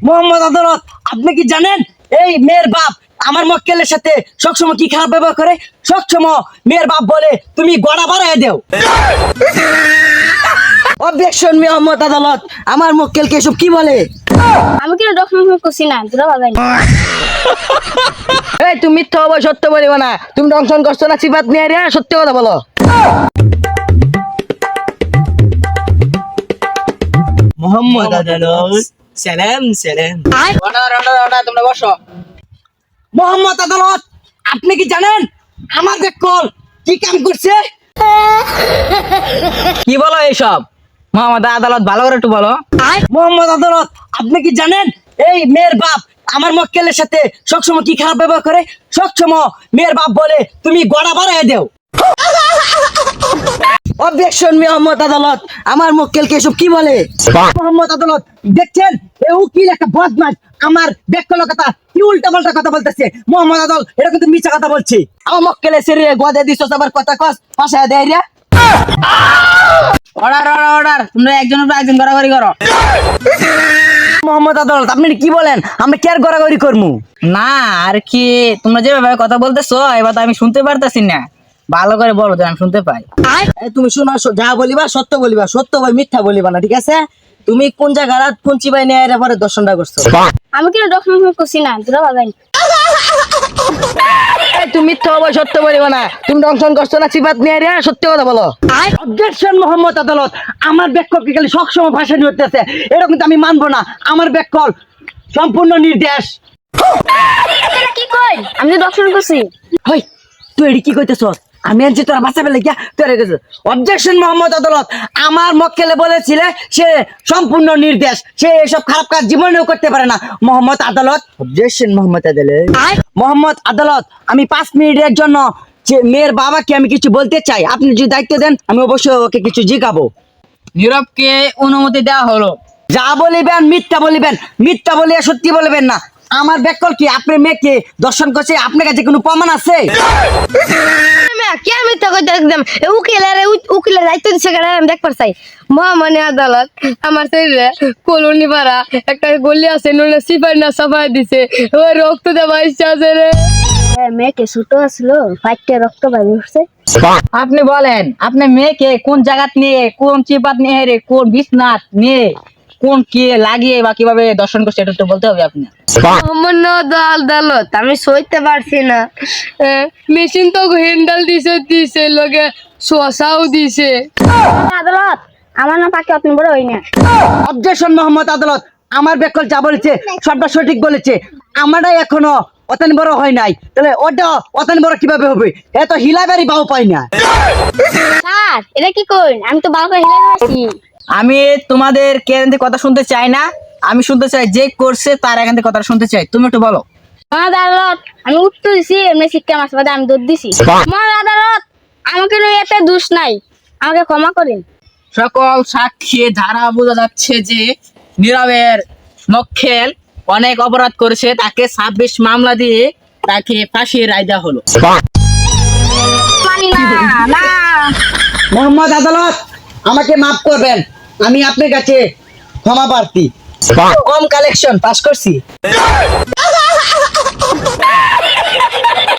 মোহাম্মদ আদালত, আপনি কি জানেন এই মেয়ের বাপ আমার মক্কেলের সাথে সবসময় কি খারাপ ব্যবহার করে? সবসময় মেয়ের বাপ বলে তুমি গড়া বাড়ায় দেও। অবজেকশন মোহাম্মদ আদালত, আমার মক্কেলকে এসব কি বলে? আমি কিন্তু ডকুমেন্ট করছি না, তোরা ভাগাই না। এই তুমি মিথ্যা হবে সত্য বলিব না। তুমি দংশন করছো না সিফাত নিয়ে রে, সত্যি কথা বলো। মোহাম্মদ আদালত, সালাম সালাম। অর্ডার তোমরা বসো। মোহাম্মদ আদালত, আপনি কি জানেন আমার বেকল কি কাম করছে? কি বলো এইসব? মোহাম্মদ আদালত, ভালো করে একটু বলো। মোহাম্মদ আদালত, আপনি কি জানেন এই মেয়ের বাপ আমার মক্কেলের সাথে সবসময় কি খারাপ ব্যবহার করে? সবসময় মেয়ের বাপ বলে তুমি গড়া বাড়ায় দেও। অবজেকশন মোহাম্মদ আদালত, আমার মক্কেলকে এসব কি বলে? মোহাম্মদ আদালত, দেখছেন এই উকিল একটা বদমাশ আমার বেকল কথা কি উল্টা পাল্টা কথা বলতেছে। মোহাম্মদ আদালত, এটা কিন্তু মিছা কথা বলছি। আমার মক্কেলের শরীরে গদে দিছ আবার কথা কস পাশায় দেয় রে। অর্ডার অর্ডার অর্ডার, তোমরা একজনের উপর একজন গড়াগড়ি করো। মোহাম্মদ আদালত, আপনি কি বলেন? আমরা কি আর গড়াগড়ি করবো? না আর কি, তোমরা যেভাবে কথা বলতেছো এবার তো আমি শুনতে পারতেছি না। ভালো করে বলো যেন আমি শুনতে পাই। তুমি শোনা, যা বলিবা সত্য বলিবা, সত্য ভাই মিথ্যা বলিবা না, ঠিক আছে? তুমি কোন জায়গার পঞ্চি বাই নিয়ে এর পরে দর্শনটা করছো? আমি কিন্তু ডকুমেন্ট করছি না, তোরা ভাগাই না। তুমি মিথ্যা হবে সত্য বলিবা না। তুমি দংশন করছো না সিফাত নিয়ে রে, সত্যি কথা বলো। অবজেকশন মোহাম্মদ আদালত, আমার বেকলকে খালি সবসময় ভাষা নিতেছে, এটা কিন্তু আমি মানবো না। আমার বেকল সম্পূর্ণ নির্দেশ। এটা কি কই? আমি তো ডকুমেন্ট করছি। হই, তুই এটি কি কইতেছ? আমি আনছি তোরা বাঁচা পেলে গিয়া তোরা গেছে। অবজেকশন মোহাম্মদ আদালত, আমার মক্কেলে বলেছিলে সে সম্পূর্ণ নির্দেশ, সে এসব খারাপ কাজ জীবনেও করতে পারে না। মোহাম্মদ আদালত, অবজেকশন মোহাম্মদ আদালত। মোহাম্মদ আদালত, আমি 5 মিনিটের জন্য যে মেয়ের বাবাকে আমি কিছু বলতে চাই, আপনি যদি দায়িত্ব দেন আমি অবশ্যই ওকে কিছু জিজ্ঞাবো। নীরবকে অনুমতি দেওয়া হলো। যা বলিবেন মিথ্যা বলিবেন, মিথ্যা বলিয়া সত্যি বলবেন না। আমার বেকল কি আপনার মেয়েকে দর্শন করছে? আপনার কাছে কোনো প্রমাণ আছে? কে মিথ্যা কইতে একদম উকিলের দায়িত্ব দিচ্ছে কেন আমি দেখবার চাই। মহামান্য আদালত, আমার শরীরে কলোনি পাড়া একটা গলি আছে, নুনে সিপাই না সাফাই দিছে, ওই রক্ত দেওয়া ইচ্ছা আছে রে। মেয়েকে ছোট আসলো, ফাইটে রক্ত বাইরে উঠছে। আপনি বলেন আপনার মেয়েকে কোন জায়গাত নিয়ে, কোন চিপাত নিয়ে রে, কোন বিছনাথ নিয়ে, কোন কি লাগিয়ে বা কিভাবে দর্শন করছে এটা তো বলতে হবে আপনি। মহামান্য আদালত, আমি সইতে পারছি না। মেশিন তো হ্যান্ডেল দিছে লগে শসাও দিছে। আদালত, আমার না পাকে আপনি বড় হই না। অবজেকশন মোহাম্মদ আদালত, আমার বেকল যা বলেছে সবটা সঠিক বলেছে। আমারটাই এখনো অতন বড় হয় নাই, তাহলে ওটা অতন বড় কিভাবে হবে? এত হিলাবাড়ি বাউ পাই না। স্যার, এটা কি কইন? আমি তো বাবা হিলাই আছি। আমি তোমাদের কেন থেকে কথা শুনতে চাই না, আমি শুনতে চাই যে করছে তার এখান থেকে কথা শুনতে চাই। তুমি একটু বলো। আদালত, আমি উত্তর দিছি, এমনি শিক্ষা মাস বাদে আমি দৌড় দিছি। আদালত, আমাকে এতে দোষ নাই, আমাকে ক্ষমা করেন। সকল সাক্ষী ধারা বোঝা যাচ্ছে যে নীরবের মক্কেল অনেক অপরাধ করেছে, তাকে 26 মামলা দিয়ে তাকে ফাঁসির রায় দেওয়া হলো। মানি না, না। মোহাম্মদ আদালত, আমাকে মাফ করবেন, আমি আপনার কাছে ক্ষমা প্রার্থী। কম কালেকশন পাস করছি।